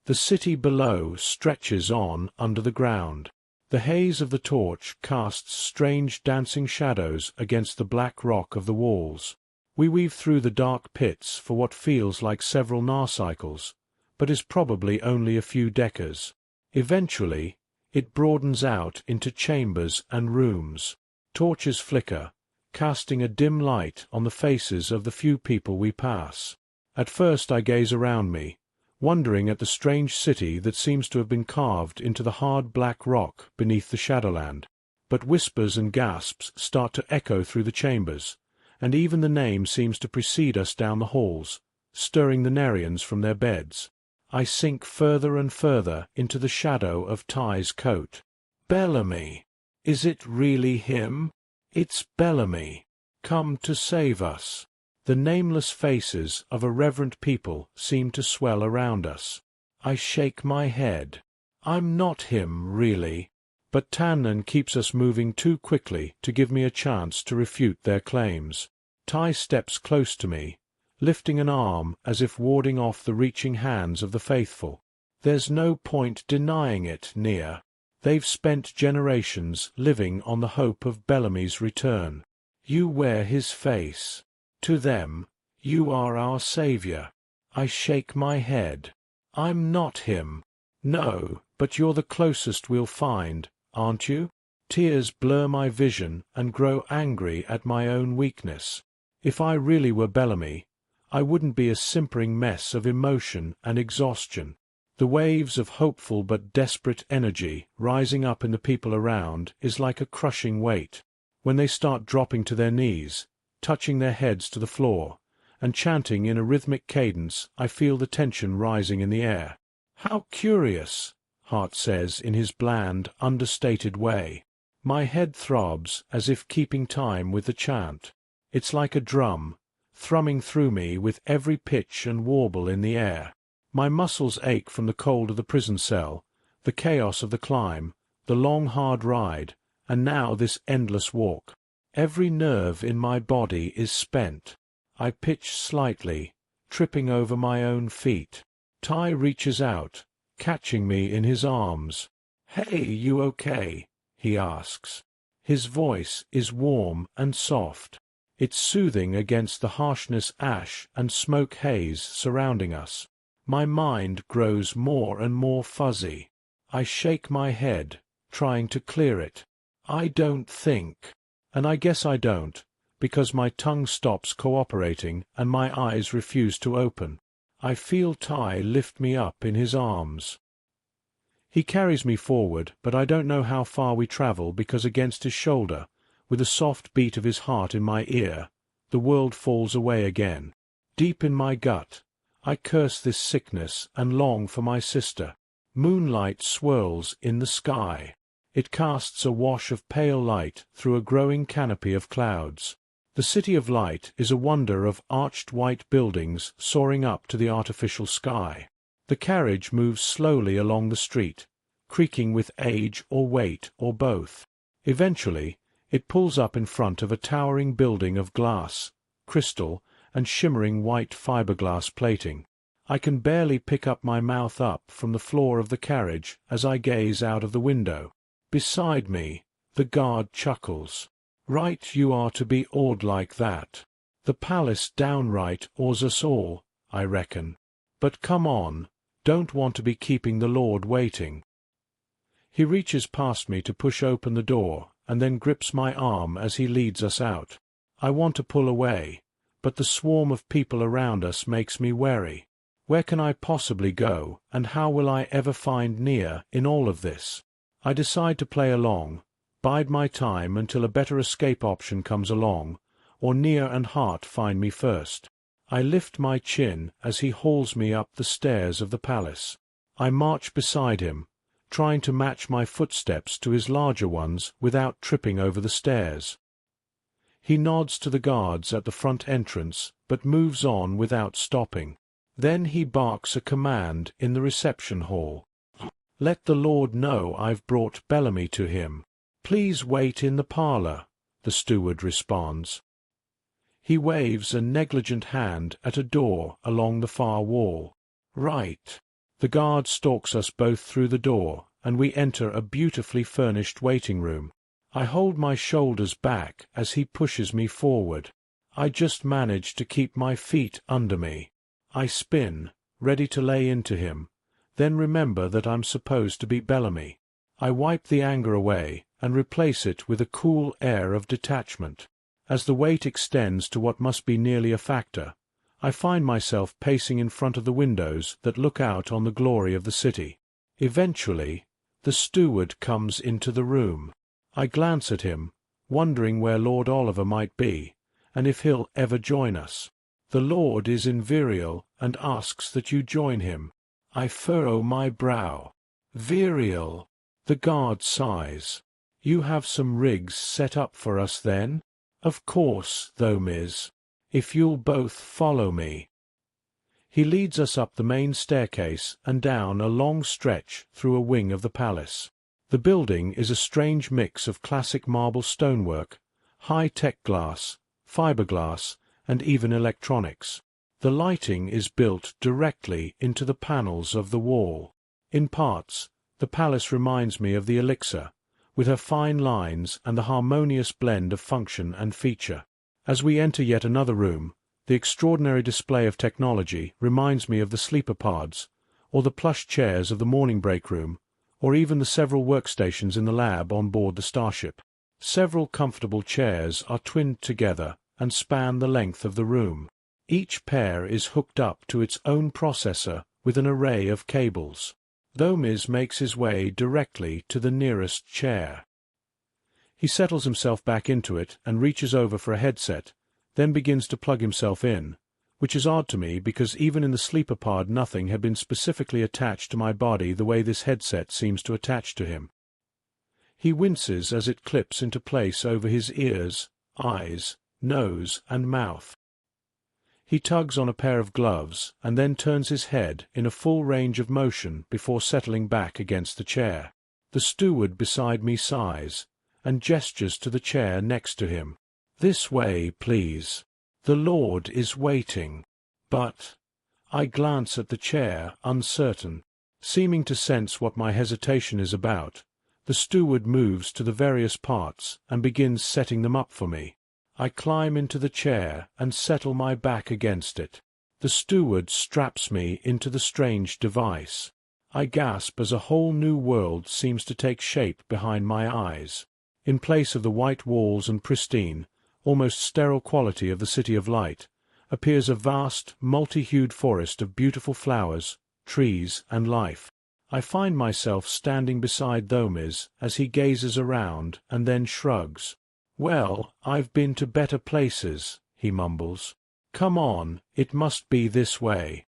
The city below stretches on under the ground. The haze of the torch casts strange dancing shadows against the black rock of the walls. We weave through the dark pits for what feels like several narcycles, but is probably only a few deckers. Eventually, it broadens out into chambers and rooms. Torches flicker, casting a dim light on the faces of the few people we pass. At first I gaze around me, wondering at the strange city that seems to have been carved into the hard black rock beneath the Shadowland. But whispers and gasps start to echo through the chambers, and even the name seems to precede us down the halls, stirring the Nerians from their beds. I sink further and further into the shadow of Ty's coat. Bellamy! Is it really him? It's Bellamy, come to save us. The nameless faces of a reverent people seem to swell around us. I shake my head. I'm not him, really. But Tannan keeps us moving too quickly to give me a chance to refute their claims. Ty steps close to me, lifting an arm as if warding off the reaching hands of the faithful. There's no point denying it, Nia. They've spent generations living on the hope of Bellamy's return. You wear his face. To them, you are our savior. I shake my head. I'm not him. No, but you're the closest we'll find, aren't you? Tears blur my vision and grow angry at my own weakness. If I really were Bellamy, I wouldn't be a simpering mess of emotion and exhaustion. The waves of hopeful but desperate energy rising up in the people around is like a crushing weight. When they start dropping to their knees, touching their heads to the floor, and chanting in a rhythmic cadence, I feel the tension rising in the air. How curious, Hart says in his bland, understated way. My head throbs as if keeping time with the chant. It's like a drum, thrumming through me with every pitch and warble in the air. My muscles ache from the cold of the prison cell, the chaos of the climb, the long hard ride, and now this endless walk. Every nerve in my body is spent. I pitch slightly, tripping over my own feet. Ty reaches out, catching me in his arms. "Hey, you okay?" he asks. His voice is warm and soft. It's soothing against the harshness ash and smoke haze surrounding us. My mind grows more and more fuzzy. I shake my head, trying to clear it. I don't think. And I guess I don't, because my tongue stops cooperating and my eyes refuse to open. I feel Ty lift me up in his arms. He carries me forward, but I don't know how far we travel because against his shoulder, with the soft beat of his heart in my ear, the world falls away again. Deep in my gut, I curse this sickness and long for my sister. Moonlight swirls in the sky. It casts a wash of pale light through a growing canopy of clouds. The City of Light is a wonder of arched white buildings soaring up to the artificial sky. The carriage moves slowly along the street, creaking with age or weight or both. Eventually, it pulls up in front of a towering building of glass, crystal, and shimmering white fiberglass plating. I can barely pick up my mouth up from the floor of the carriage as I gaze out of the window. Beside me, the guard chuckles. Right you are to be awed like that. The palace downright awes us all, I reckon. But come on, don't want to be keeping the Lord waiting. He reaches past me to push open the door, and then grips my arm as he leads us out. I want to pull away, but the swarm of people around us makes me wary. Where can I possibly go, and how will I ever find Nia in all of this? I decide to play along, bide my time until a better escape option comes along, or Nia and Hart find me first. I lift my chin as he hauls me up the stairs of the palace. I march beside him, trying to match my footsteps to his larger ones without tripping over the stairs. He nods to the guards at the front entrance, but moves on without stopping. Then he barks a command in the reception hall. "Let the Lord know I've brought Bellamy to him. Please wait in the parlor," the steward responds. He waves a negligent hand at a door along the far wall. Right. The guard stalks us both through the door, and we enter a beautifully furnished waiting room. I hold my shoulders back as he pushes me forward. I just manage to keep my feet under me. I spin, ready to lay into him, then remember that I'm supposed to be Bellamy. I wipe the anger away and replace it with a cool air of detachment. As the wait extends to what must be nearly a factor, I find myself pacing in front of the windows that look out on the glory of the city. Eventually, the steward comes into the room. I glance at him, wondering where Lord Oliver might be, and if he'll ever join us. The Lord is in Virial and asks that you join him. I furrow my brow. Virial. The guard sighs. You have some rigs set up for us then? Of course, though, Miss. If you'll both follow me. He leads us up the main staircase and down a long stretch through a wing of the palace. The building is a strange mix of classic marble stonework, high-tech glass, fiberglass, and even electronics. The lighting is built directly into the panels of the wall. In parts, the palace reminds me of the Elixir, with her fine lines and the harmonious blend of function and feature. As we enter yet another room, the extraordinary display of technology reminds me of the sleeper pods, or the plush chairs of the morning break room, or even the several workstations in the lab on board the starship. Several comfortable chairs are twinned together and span the length of the room. Each pair is hooked up to its own processor with an array of cables. Thomiz makes his way directly to the nearest chair. He settles himself back into it and reaches over for a headset, then begins to plug himself in, which is odd to me because even in the sleeper pod nothing had been specifically attached to my body the way this headset seems to attach to him. He winces as it clips into place over his ears, eyes, nose, and mouth. He tugs on a pair of gloves and then turns his head in a full range of motion before settling back against the chair. The steward beside me sighs and gestures to the chair next to him. "This way, please. The Lord is waiting." But I glance at the chair, uncertain. Seeming to sense what my hesitation is about, the steward moves to the various parts and begins setting them up for me. I climb into the chair and settle my back against it. The steward straps me into the strange device. I gasp as a whole new world seems to take shape behind my eyes. In place of the white walls and pristine, almost sterile quality of the City of Light, appears a vast, multi-hued forest of beautiful flowers, trees, and life. I find myself standing beside Thomiz as he gazes around and then shrugs. "Well, I've been to better places," he mumbles. "Come on, it must be this way."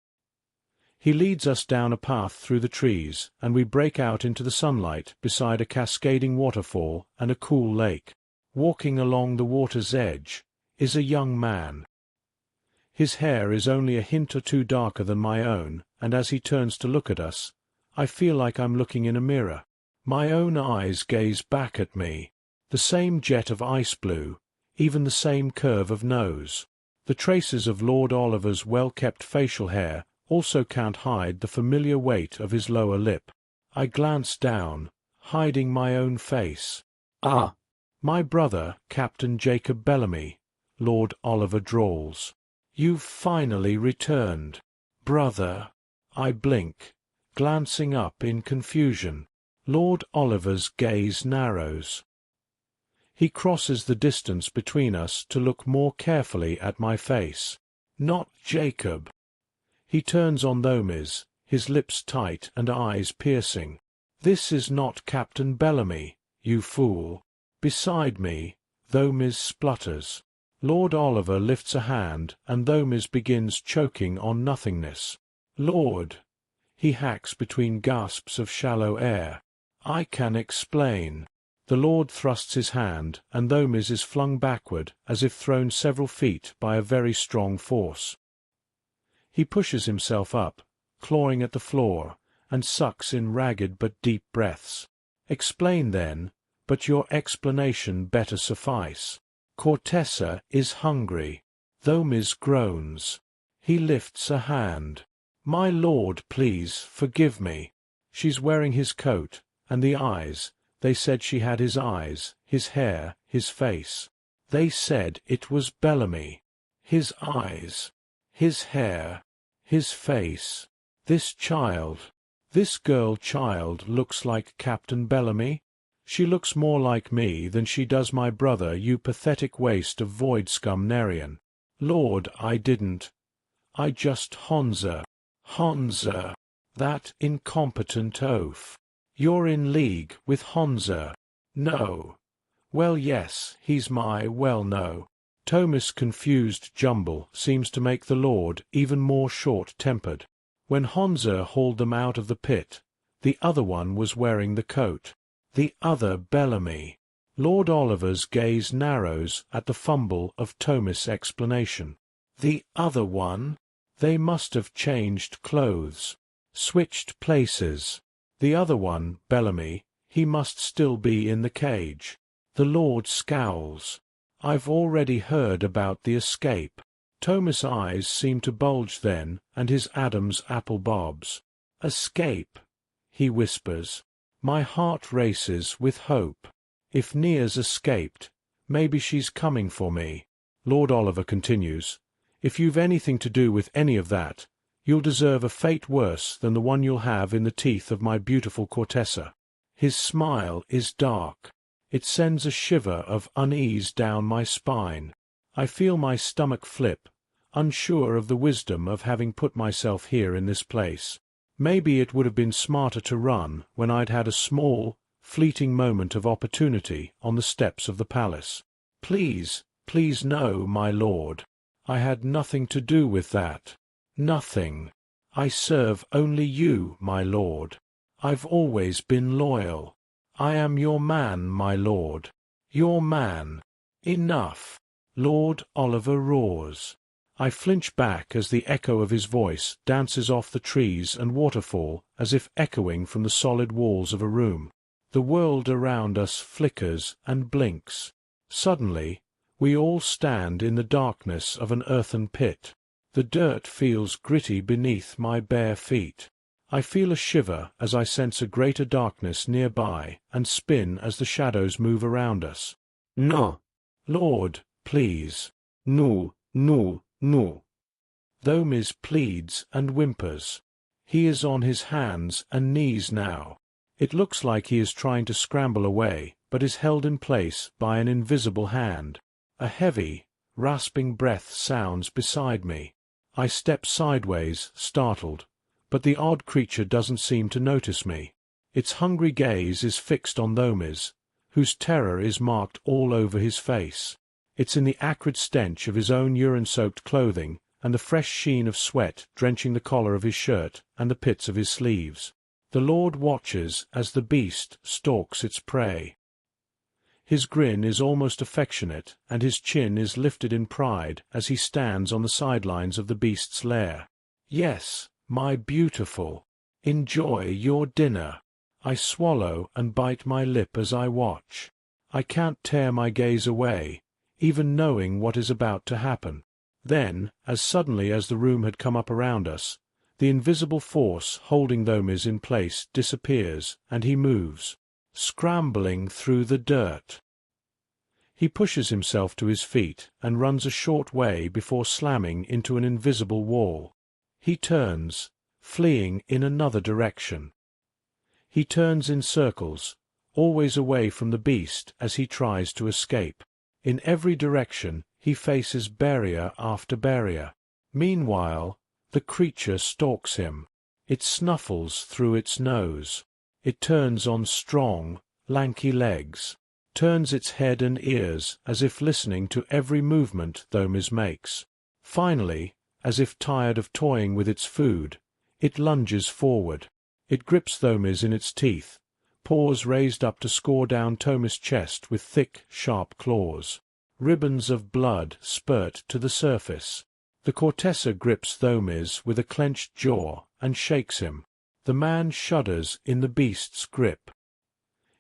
He leads us down a path through the trees, and we break out into the sunlight beside a cascading waterfall and a cool lake. Walking along the water's edge is a young man. His hair is only a hint or two darker than my own, and as he turns to look at us, I feel like I'm looking in a mirror. My own eyes gaze back at me. The same jet of ice blue, even the same curve of nose. The traces of Lord Oliver's well-kept facial hair also can't hide the familiar weight of his lower lip. I glance down, hiding my own face. "Ah, my brother, Captain Jacob Bellamy," Lord Oliver drawls. "You've finally returned." "Brother." I blink, glancing up in confusion. Lord Oliver's gaze narrows. He crosses the distance between us to look more carefully at my face. "Not Jacob." He turns on Thomiz, his lips tight and eyes piercing. "This is not Captain Bellamy, you fool." Beside me, Thomiz splutters. Lord Oliver lifts a hand and Thomiz begins choking on nothingness. "Lord." He hacks between gasps of shallow air. "I can explain." The Lord thrusts his hand, and Thomiz is flung backward as if thrown several feet by a very strong force. He pushes himself up, clawing at the floor, and sucks in ragged but deep breaths. "Explain then, but your explanation better suffice. Cortessa is hungry." Thomiz groans. He lifts a hand. My lord, please, forgive me. She's wearing his coat, and the eyes, they said she had his eyes, his hair, his face. They said it was Bellamy. His eyes, his hair, his face. This child, this girl child looks like Captain Bellamy? She looks more like me than she does my brother, you pathetic waste of void scum Nerian. Lord, I didn't. I just Honza. That incompetent oaf. You're in league with Honza. No. Well, yes, he's well, no. Thomas' confused jumble seems to make the Lord even more short-tempered. When Honza hauled them out of the pit, the other one was wearing the coat. The other Bellamy. Lord Oliver's gaze narrows at the fumble of Thomas' explanation. The other one? They must have changed clothes. Switched places. The other one, Bellamy, he must still be in the cage. The Lord scowls. I've already heard about the escape. Thomas' eyes seem to bulge then, and his Adam's apple bobs. Escape, he whispers. My heart races with hope. If Nia's escaped, maybe she's coming for me. Lord Oliver continues, if you've anything to do with any of that, you'll deserve a fate worse than the one you'll have in the teeth of my beautiful Cortessa. His smile is dark. It sends a shiver of unease down my spine. I feel my stomach flip, unsure of the wisdom of having put myself here in this place. Maybe it would have been smarter to run when I'd had a small, fleeting moment of opportunity on the steps of the palace. Please, please no, my lord. I had nothing to do with that. Nothing. I serve only you, my lord. I've always been loyal. I am your man, my lord. Your man. Enough. Lord Oliver roars. I flinch back as the echo of his voice dances off the trees and waterfall as if echoing from the solid walls of a room. The world around us flickers and blinks. Suddenly, we all stand in the darkness of an earthen pit. The dirt feels gritty beneath my bare feet. I feel a shiver as I sense a greater darkness nearby and spin as the shadows move around us. No. Lord, please. No. Thomas pleads and whimpers. He is on his hands and knees now. It looks like he is trying to scramble away, but is held in place by an invisible hand. A heavy, rasping breath sounds beside me. I step sideways, startled, but the odd creature doesn't seem to notice me. Its hungry gaze is fixed on Thomas, whose terror is marked all over his face. It's in the acrid stench of his own urine-soaked clothing and the fresh sheen of sweat drenching the collar of his shirt and the pits of his sleeves. The Lord watches as the beast stalks its prey. His grin is almost affectionate, and his chin is lifted in pride as he stands on the sidelines of the beast's lair. Yes, my beautiful, enjoy your dinner. I swallow and bite my lip as I watch. I can't tear my gaze away, even knowing what is about to happen. Then, as suddenly as the room had come up around us, the invisible force holding Thomas in place disappears, and he moves, scrambling through the dirt. He pushes himself to his feet and runs a short way before slamming into an invisible wall. He turns, fleeing in another direction. He turns in circles, always away from the beast as he tries to escape. In every direction he faces barrier after barrier. Meanwhile, the creature stalks him. It snuffles through its nose. It turns on strong, lanky legs, turns its head and ears as if listening to every movement Thomas makes. Finally, as if tired of toying with its food, it lunges forward. It grips Thomas in its teeth, paws raised up to score down Thomas' chest with thick, sharp claws. Ribbons of blood spurt to the surface. The Cortessa grips Thomas with a clenched jaw and shakes him. The man shudders in the beast's grip.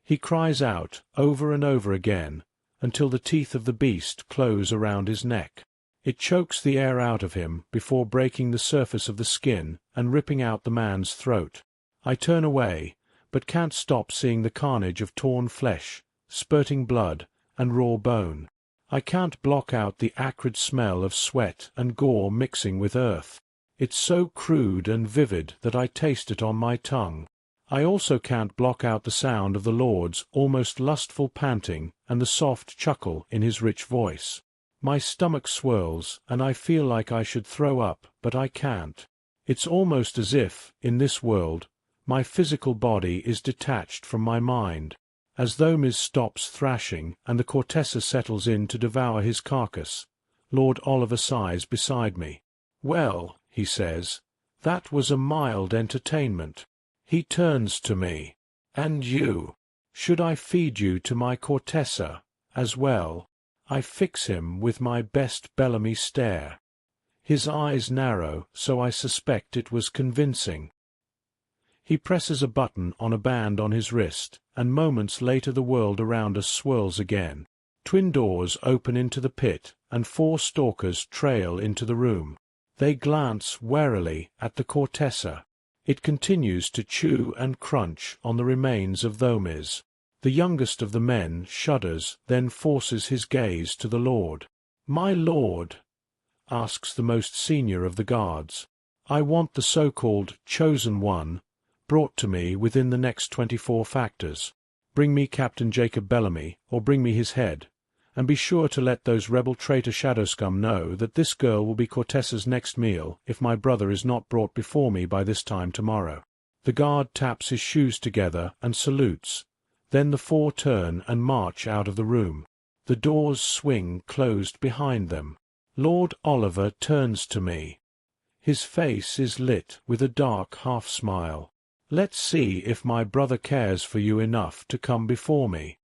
He cries out over and over again until the teeth of the beast close around his neck. It chokes the air out of him before breaking the surface of the skin and ripping out the man's throat. I turn away, but can't stop seeing the carnage of torn flesh, spurting blood, and raw bone. I can't block out the acrid smell of sweat and gore mixing with earth. It's so crude and vivid that I taste it on my tongue. I also can't block out the sound of the Lord's almost lustful panting and the soft chuckle in his rich voice. My stomach swirls, and I feel like I should throw up, but I can't. It's almost as if, in this world, my physical body is detached from my mind. As Thomas stops thrashing and the Cortessa settles in to devour his carcass, Lord Oliver sighs beside me. "Well," he says, "that was a mild entertainment." He turns to me. "And you? Should I feed you to my Cortessa, as well?" I fix him with my best Bellamy stare. His eyes narrow, so I suspect it was convincing. He presses a button on a band on his wrist, and moments later the world around us swirls again. Twin doors open into the pit, and 4 stalkers trail into the room. They glance warily at the Cortessa. It continues to chew and crunch on the remains of Thomas. The youngest of the men shudders, then forces his gaze to the Lord. "My lord," asks the most senior of the guards, "I want the so-called chosen one brought to me within the next 24 factors. Bring me Captain Jacob Bellamy, or bring me his head, and be sure to let those rebel traitor shadow scum know that this girl will be Cortessa's next meal if my brother is not brought before me by this time tomorrow." The guard taps his shoes together and salutes. Then the 4 turn and march out of the room. The doors swing closed behind them. Lord Oliver turns to me. His face is lit with a dark half-smile. "Let's see if my brother cares for you enough to come before me."